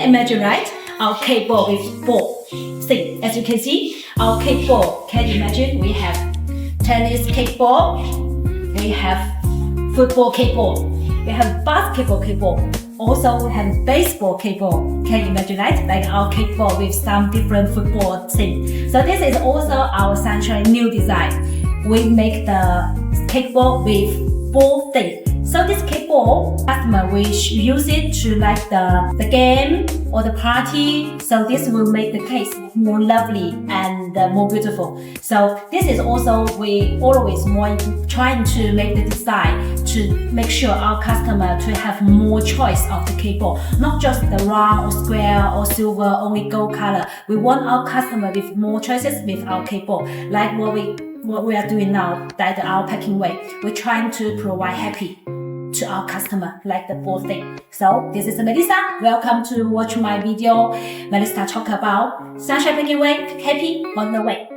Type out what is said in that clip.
imagine, right? Our cakewalk with ball thing. As you can see, our cakewalk, can you imagine? We have tennis cakewalk, we have football cakewalk, we have basketball cakewalk, also we have baseball cakewalk. Can you imagine that? Like our cakewalk with some different football thing. So this is also our Sunshine new design. We make the cakewalk with ball thing. So this cakewalk, customer will use it to like the game or the party. So this will make the cake more lovely and more beautiful. So this is also we always want trying to make the design to make sure our customer to have more choice of the cakewalk, not just the round or square or silver, only gold color. We want our customer with more choices with our cakewalk, like what we are doing now, that our packing way. We're trying to provide happy to our customer, like the ball thing. So this is Melissa. Welcome to watch my video. Melissa talk about Sunshine Packing Way, happy on the way.